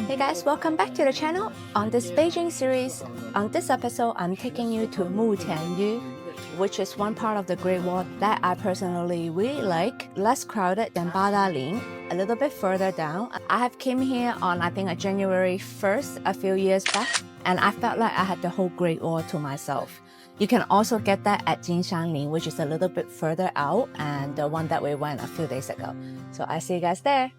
Hey guys, welcome back to the channel. On this Beijing series, on this episode, I'm taking you to Mutianyu, which is one part of the Great Wall that I personally really like, less crowded than Badaling, a little bit further down. I have came here on, I think, January 1st, a few years back, and I felt like I had the whole Great Wall to myself. You can also get that at Jinshanling, which is a little bit further out, and the one that we went a few days ago. So I see you guys there.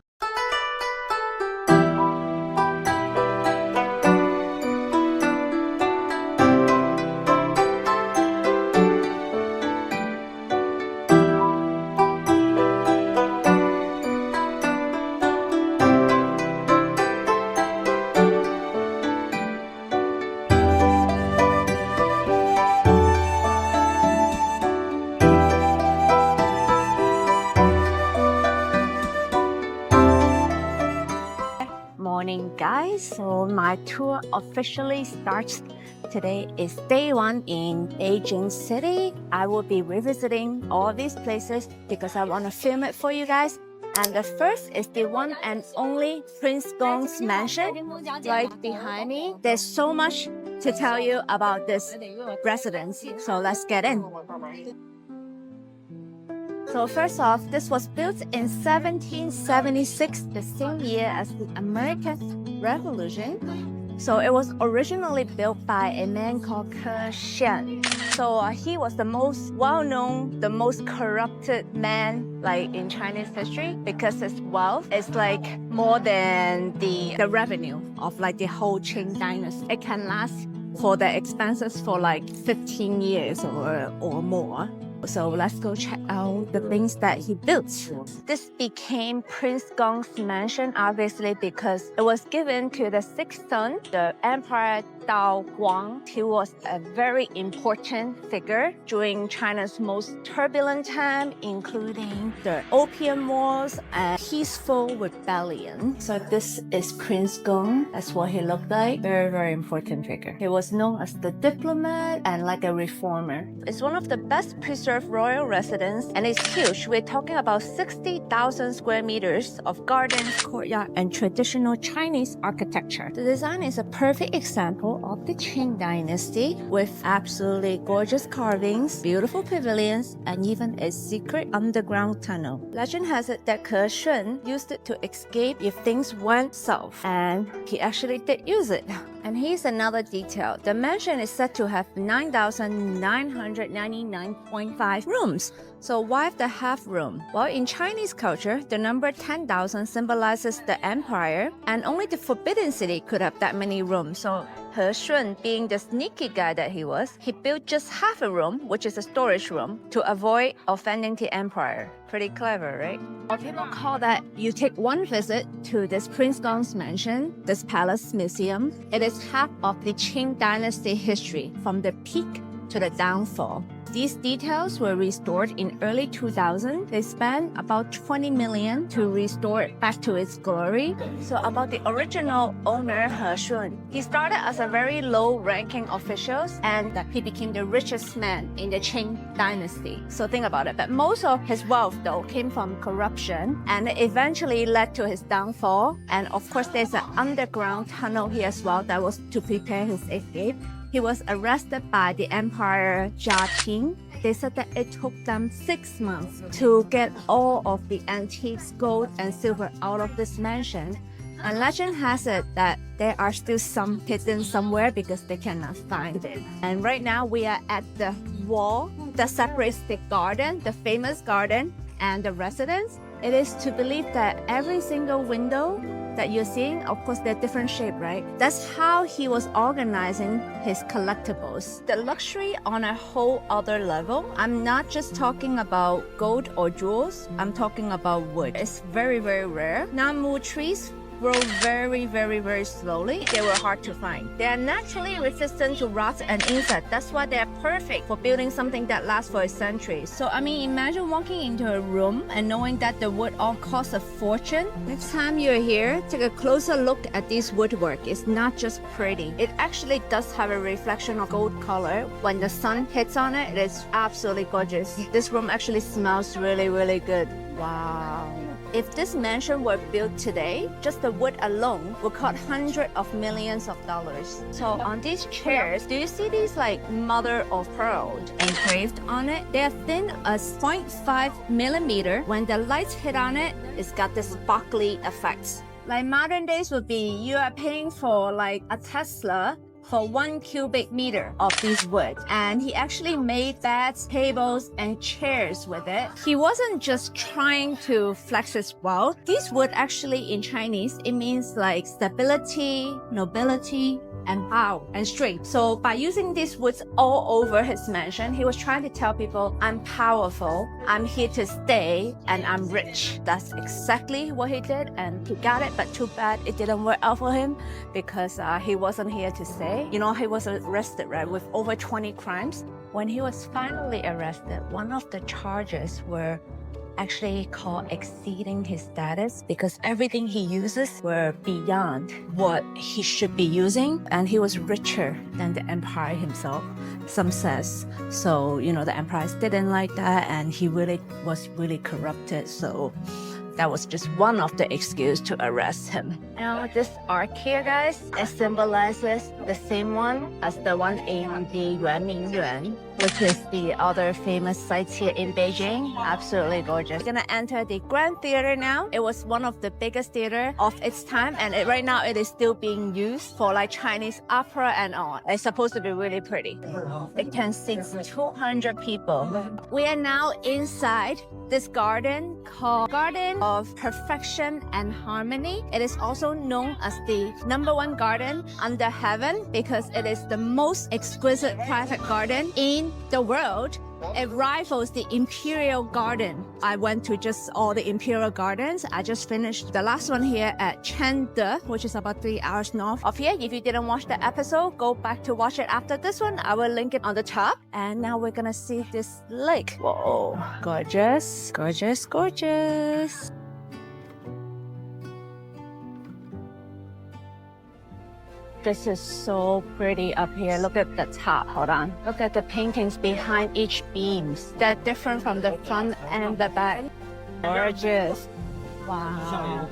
Morning guys, so my tour officially starts. Today is day one in Beijing City. I will be revisiting all these places because I want to film it for you guys. And the first is the one and only Prince Gong's Mansion right behind me. There's so much to tell you about this residence, so let's get in. So first off, this was built in 1776, the same year as the American Revolution. So it was originally built by a man called Ke Xian. So he was the most well-known, the most corrupted man like in Chinese history because his wealth is like more than the revenue of like the whole Qing Dynasty. It can last for the expenses for like 15 years or more. So let's go check out the things that he built. This became Prince Gong's Mansion, obviously, because it was given to the sixth son, the Emperor Dao Guang. He was a very important figure during China's most turbulent time, including the Opium Wars and peaceful rebellion. So this is Prince Gong. That's what he looked like. Very, very important figure. He was known as the diplomat and like a reformer. It's one of the best preserved royal residence, and it's huge. We're talking about 60,000 square meters of gardens, courtyard, and traditional Chinese architecture. The design is a perfect example of the Qing Dynasty with absolutely gorgeous carvings, beautiful pavilions, and even a secret underground tunnel. Legend has it that Ke Shun used it to escape if things went south, and he actually did use it. And here's another detail. The mansion is said to have 9,999.5 rooms. So why the half room? Well, in Chinese culture, the number 10,000 symbolizes the empire, and only the Forbidden City could have that many rooms. So Ke Shun, being the sneaky guy that he was, he built just half a room, which is a storage room, to avoid offending the empire. Pretty clever, right? Or people call that you take one visit to this Prince Gong's Mansion, this palace museum. It is half of the Qing Dynasty history, from the peak to the downfall. These details were restored in early 2000. They spent about 20 million to restore it back to its glory. So about the original owner, Ke Shun, he started as a very low-ranking official, and he became the richest man in the Qing Dynasty. So think about it. But most of his wealth, though, came from corruption, and it eventually led to his downfall. And of course, there's an underground tunnel here as well that was to prepare his escape. He was arrested by the Emperor Jia. They said that it took them 6 months to get all of the antiques, gold, and silver out of this mansion. And legend has it that there are still some hidden somewhere because they cannot find it. And right now we are at the wall that separates the garden, the famous garden, and the residence. It is to believe that every single window that you're seeing, of course, they're different shape, right? That's how he was organizing his collectibles. The luxury on a whole other level. I'm not just talking about gold or jewels. I'm talking about wood. It's very, very rare. Namu trees grow very, very, very slowly. They were hard to find. They are naturally resistant to rot and insect. That's why they're perfect for building something that lasts for a century. So, I mean, imagine walking into a room and knowing that the wood all costs a fortune. Next time you're here, take a closer look at this woodwork. It's not just pretty. It actually does have a reflection of gold color. When the sun hits on it, it is absolutely gorgeous. This room actually smells really, really good. Wow. If this mansion were built today, just the wood alone would cost hundreds of millions of dollars. So on these chairs, do you see these like mother of pearl engraved on it? They are thin as 0.5 millimeter. When the lights hit on it, it's got this sparkly effect. Like modern days would be, you are paying for like a Tesla for 1 cubic meter of these wood. And he actually made beds, tables, and chairs with it. He wasn't just trying to flex his wealth. These wood actually in Chinese, it means like stability, nobility, and power and strength. So by using these woods all over his mansion, he was trying to tell people, I'm powerful, I'm here to stay, and I'm rich. That's exactly what he did, and he got it, but too bad it didn't work out for him because he wasn't here to stay. You know, he was arrested, right, with over 20 crimes. When he was finally arrested, one of the charges were actually called exceeding his status because everything he uses were beyond what he should be using, and he was richer than the empire himself, some says. So, you know, the emperors didn't like that, and he was really corrupted. So that was just one of the excuses to arrest him. Now this arc here, guys, it symbolizes the same one as the one in the Yuanmingyuan, which is the other famous sites here in Beijing. Absolutely gorgeous. We're gonna enter the Grand Theater now. It was one of the biggest theater of its time, and right now it is still being used for like Chinese opera and all. It's supposed to be really pretty. It can seat 200 people. We are now inside this garden called Garden of Perfection and Harmony. It is also known as the #1 garden under heaven because it is the most exquisite private garden in the world. It rivals the Imperial Garden. I went to just all the Imperial Gardens. I just finished the last one here at Chengde, which is about 3 hours north of here. If you didn't watch the episode, go back to watch it after this one. I will link it on the top. And now we're gonna see this lake. Whoa, gorgeous, gorgeous, gorgeous. This is so pretty up here. Look at the top. Hold on. Look at the paintings behind each beams. They're different from the front and the back. Gorgeous. Wow.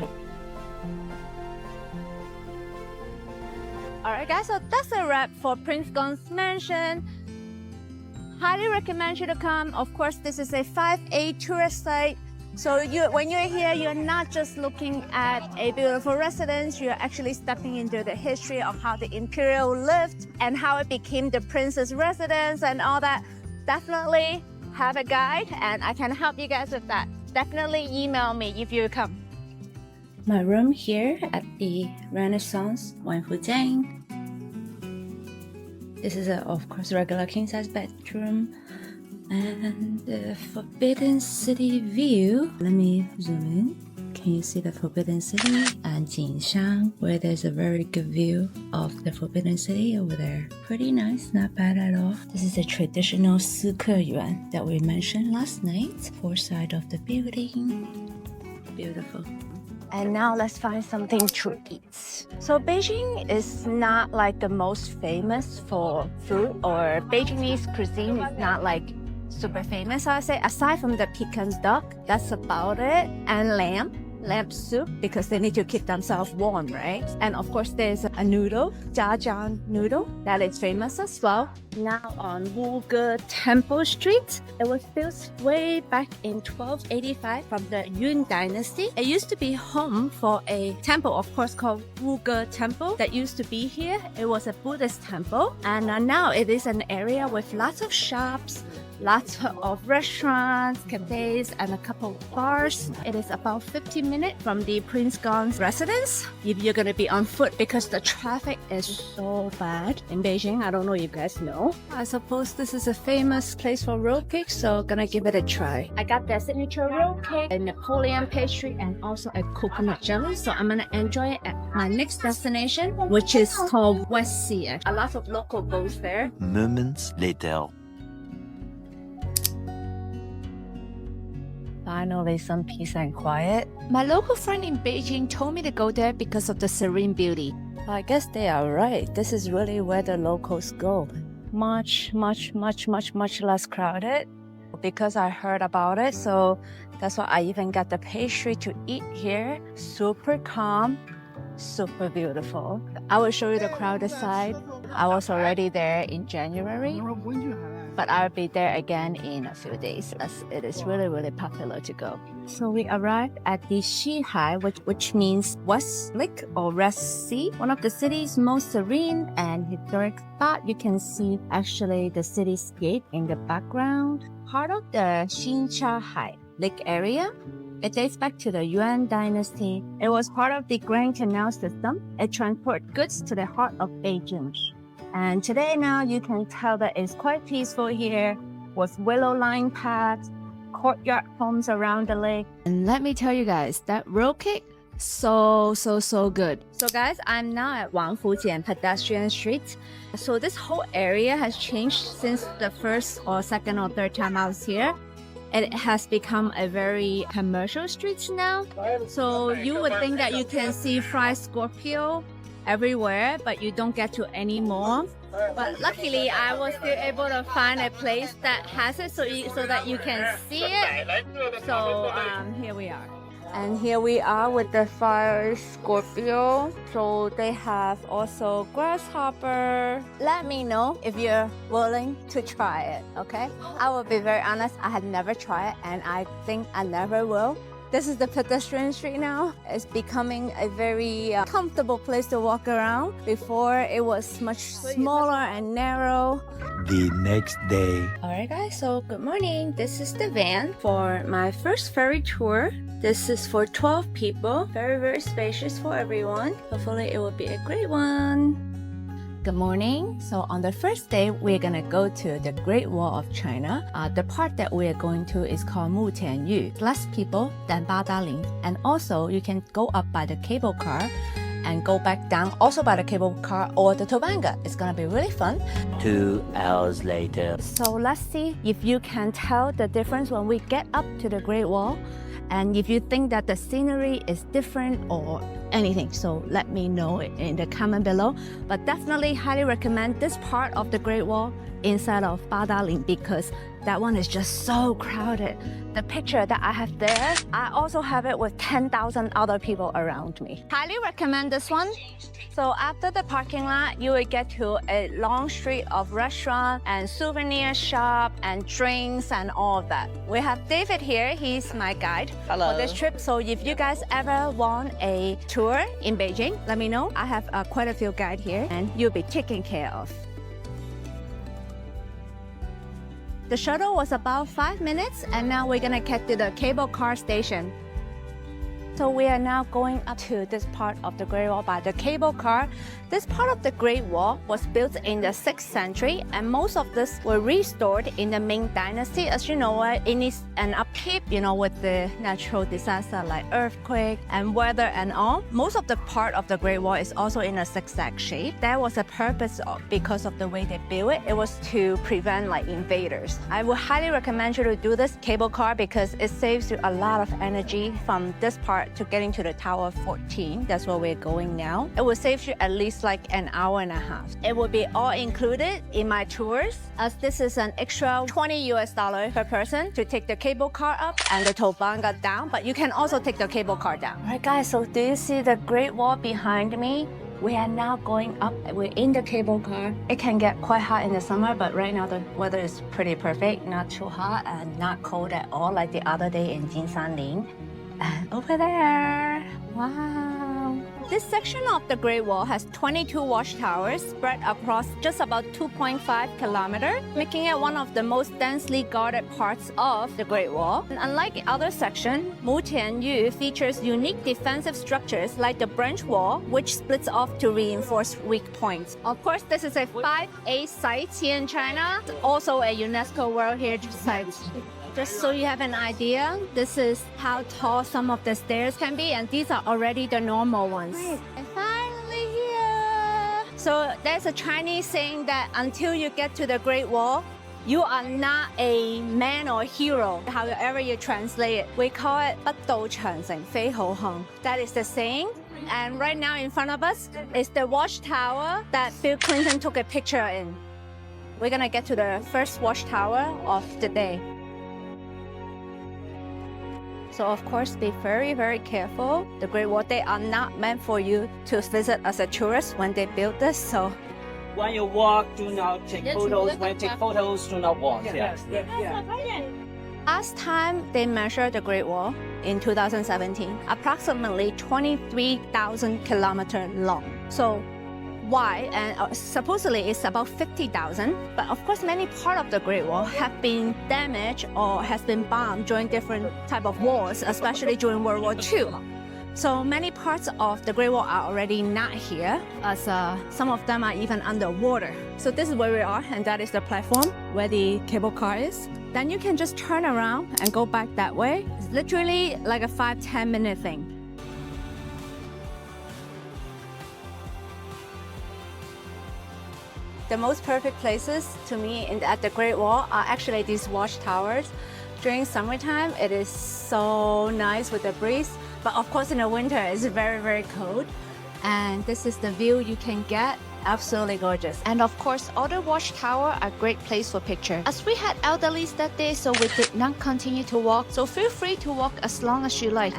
Alright guys, so that's a wrap for Prince Gong's Mansion. Highly recommend you to come. Of course, this is a 5A tourist site. So when you're here, you're not just looking at a beautiful residence, you're actually stepping into the history of how the imperial lived and how it became the prince's residence and all that. Definitely have a guide, and I can help you guys with that. Definitely email me if you come. My room here at the Renaissance Wangfujing. This is of course, regular king-size bedroom. And the Forbidden City view. Let me zoom in. Can you see the Forbidden City? And Jinshan, where there's a very good view of the Forbidden City over there. Pretty nice, not bad at all. This is a traditional 四客园 that we mentioned last night. 4 sides of the building. Beautiful. And now let's find something to eat. So Beijing is not like the most famous for food, or Beijingese cuisine is not like super famous, I would say. Aside from the Peking duck, that's about it. And lamb soup, because they need to keep themselves warm, right? And of course, there's a noodle, jjiang noodle, that is famous as well. Now on Wuge Temple Street, it was built way back in 1285 from the Qing Dynasty. It used to be home for a temple, of course, called Wuge Temple that used to be here. It was a Buddhist temple, and now it is an area with lots of shops, lots of restaurants, cafes, and a couple of bars. It is about 15 minutes from the Prince Gong's residence if you're gonna be on foot, because the traffic is so bad in Beijing. I don't know if you guys know. I suppose this is a famous place for road cake, so gonna give it a try. I got their signature road cake, a Napoleon pastry, and also a coconut jelly. So I'm gonna enjoy it at my next destination, which is called West Sea. A lot of local goes there. Moments later. Finally, some peace and quiet. My local friend in Beijing told me to go there because of the serene beauty. I guess they are right. This is really where the locals go. Much less crowded. because I heard about it. So that's why I even got the pastry to eat here. Super calm, super beautiful. I will show you the crowded side. I was already there in January, but I'll be there again in a few days as it is really, really popular to go. So we arrived at the Xihai, which means West Lake or West Sea, one of the city's most serene and historic spots. You can see actually the cityscape in the background. Part of the Xihai Lake area. It dates back to the Yuan Dynasty. It was part of the Grand Canal system. It transported goods to the heart of Beijing. And today now you can tell that it's quite peaceful here with willow-lined paths, courtyard homes around the lake. And let me tell you guys, that road cake, so good. So guys, I'm now at Wangfujing Pedestrian Street. So this whole area has changed since the first or second or third time I was here. It has become a very commercial street now. So you would think that you can see fried scorpio everywhere, but you don't get to anymore. But luckily, I was still able to find a place that has it so that you can see it. So here we are. And here we are with the fried scorpio. So they have also grasshopper. Let me know if you're willing to try it, okay? I will be very honest, I had never tried it and I think I never will. This is the pedestrian street now. It's becoming a very comfortable place to walk around. Before, it was much smaller and narrow. The next day. Alright guys, so good morning. This is the van for my first ferry tour. This is for 12 people. Very, very spacious for everyone. Hopefully it will be a great one. Good morning. So on the first day, we're gonna go to the Great Wall of China. The part that we are going to is called Mutianyu. Less people than Badaling. And also you can go up by the cable car and go back down also by the cable car or the toboggan. It's gonna be really fun. 2 hours later. So let's see if you can tell the difference when we get up to the Great Wall. And if you think that the scenery is different or anything, so let me know in the comment below. But definitely highly recommend this part of the Great Wall inside of Badaling because that one is just so crowded. The picture that I have there, I also have it with 10,000 other people around me. Highly recommend this one. So after the parking lot, you will get to a long street of restaurant and souvenir shop and drinks and all of that. We have David here. He's my guide for this trip. So if you guys ever want a tour in Beijing, let me know. I have quite a few guides here and you'll be taken care of. The shuttle was about 5 minutes and now we're gonna get to the cable car station. So we are now going up to this part of the Great Wall by the cable car. This part of the Great Wall was built in the 6th century and most of this were restored in the Ming Dynasty. As you know, it needs an upkeep, with the natural disaster like earthquake and weather and all. Most of the part of the Great Wall is also in a zigzag shape. That was a purpose because of the way they built it. It was to prevent invaders. I would highly recommend you to do this cable car because it saves you a lot of energy from this part to getting to the Tower 14. That's where we're going now. It will save you at least an hour and a half. It will be all included in my tours as this is an extra $20 per person to take the cable car up and the toboggan down, but you can also take the cable car down. All right guys, so do you see the Great Wall behind me? We are now going up. We're in the cable car. It can get quite hot in the summer, but right now the weather is pretty perfect. Not too hot and not cold at all like the other day in Jinsanling. And over there, wow. This section of the Great Wall has 22 watchtowers spread across just about 2.5 kilometers, making it one of the most densely guarded parts of the Great Wall. And unlike the other section, Mutianyu features unique defensive structures like the branch wall, which splits off to reinforce weak points. Of course, this is a 5A site here in China, also a UNESCO World Heritage Site. Just so you have an idea, this is how tall some of the stairs can be, and these are already the normal ones. And finally here. So there's a Chinese saying that until you get to the Great Wall, you are not a man or hero, however you translate it. We call it 不到長城非好漢. That is the saying. And right now in front of us is the watchtower that Bill Clinton took a picture in. We're gonna get to the first watchtower of the day. So of course, be very, very careful. The Great Wall, they are not meant for you to visit as a tourist when they built this. So when you walk, do not take photos. When you take photos, do not walk. last time they measured the Great Wall in 2017, approximately 23,000 kilometers long. So wide, and supposedly it's about 50,000. But of course, many parts of the Great Wall have been damaged or has been bombed during different type of wars, especially during World War II. So many parts of the Great Wall are already not here, as some of them are even underwater. So this is where we are, and that is the platform where the cable car is. Then you can just turn around and go back that way. It's literally like a 5-10 minute thing. The most perfect places to me at the Great Wall are actually these watchtowers. During summertime, it is so nice with the breeze. But of course, in the winter, it's very, very cold. And this is the view you can get. Absolutely gorgeous. And of course, all the watchtower are a great place for picture. As we had elderlies that day, so we did not continue to walk. So feel free to walk as long as you like.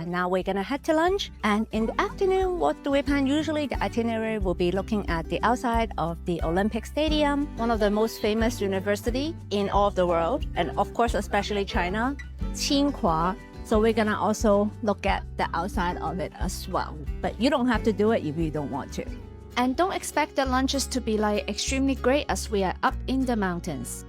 Now we're gonna head to lunch, and in the afternoon, what do we plan? Usually the itinerary will be looking at the outside of the Olympic Stadium, one of the most famous university in all of the world, and of course especially China, Tsinghua. So we're gonna also look at the outside of it as well, but you don't have to do it if you don't want to. And don't expect the lunches to be like extremely great, as we are up in the mountains.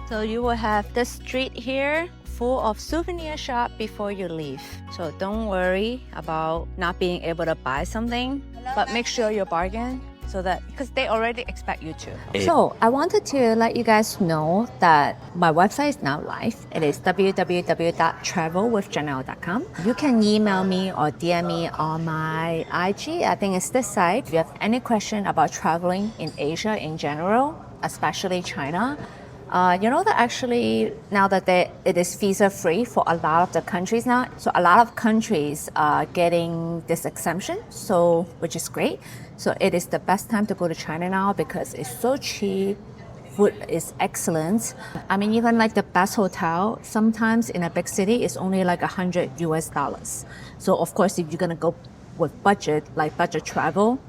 So you will have this street here full of souvenir shop before you leave. So don't worry about not being able to buy something, but make sure you bargain so that, because they already expect you to. So I wanted to let you guys know that my website is now live. It is www.travelwithjanelle.com. You can email me or DM me on my IG. I think it's this side. If you have any question about traveling in Asia in general, especially China, you know that actually now that it is visa free for a lot of the countries now, so a lot of countries are getting this exemption, so which is great. So it is the best time to go to China now because it's so cheap, food is excellent. I mean, even like the best hotel sometimes in a big city is only like $100 US. So of course, if you're gonna go with budget, like budget travel,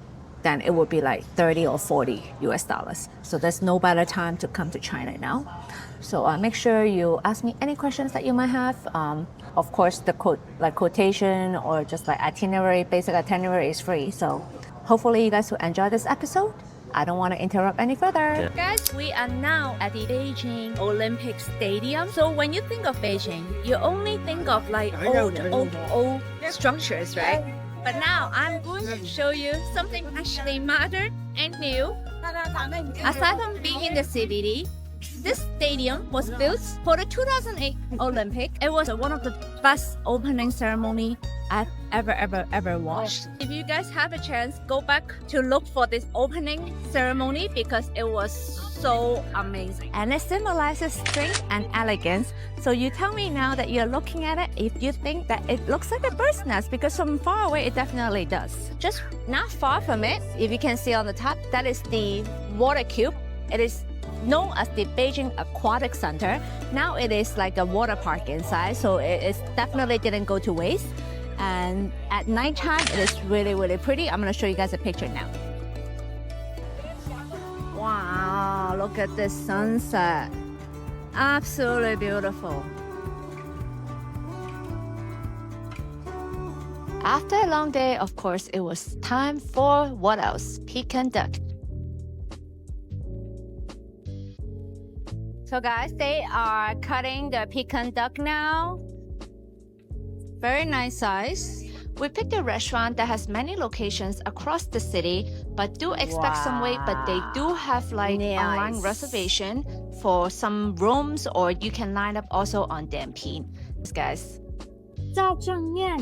then it would be like 30 or 40 US dollars. So there's no better time to come to China now. So make sure you ask me any questions that you might have. Of course, the quotation or just like itinerary, basic itinerary is free. So hopefully you guys will enjoy this episode. I don't want to interrupt any further. Yeah. Guys, we are now at the Beijing Olympic Stadium. So when you think of Beijing, you only think of like old structures, right? But now I'm going to show you something actually modern and new. Aside from being in the CBD, this stadium was built for the 2008 Olympic. It was one of the best opening ceremony I've ever watched. If you guys have a chance, go back to look for this opening ceremony because it was so amazing. And it symbolizes strength and elegance. So you tell me now that you're looking at it if you think that it looks like a bird's nest, because from far away it definitely does. Just not far from it, if you can see on the top, that is the water cube. It is known as the Beijing Aquatic Center. Now it is like a water park inside, so it definitely didn't go to waste. And at nighttime, it is really, really pretty. I'm gonna show you guys a picture now. Wow, look at this sunset. Absolutely beautiful. After a long day, of course, it was time for what else? Peking duck. So guys, they are cutting the Peking duck now. Very nice size. We picked a restaurant that has many locations across the city, but do expect some wait, but they do have like online reservation for some rooms, or you can line up also on Dianping. Guys. 照正面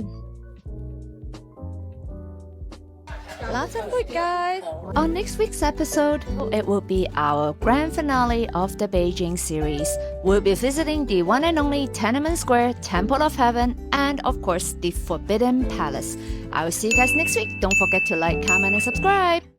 Lots of food, guys. On next week's episode, it will be our grand finale of the Beijing series. We'll be visiting the one and only Tiananmen Square, Temple of Heaven, and of course, the Forbidden Palace. I will see you guys next week. Don't forget to like, comment, and subscribe.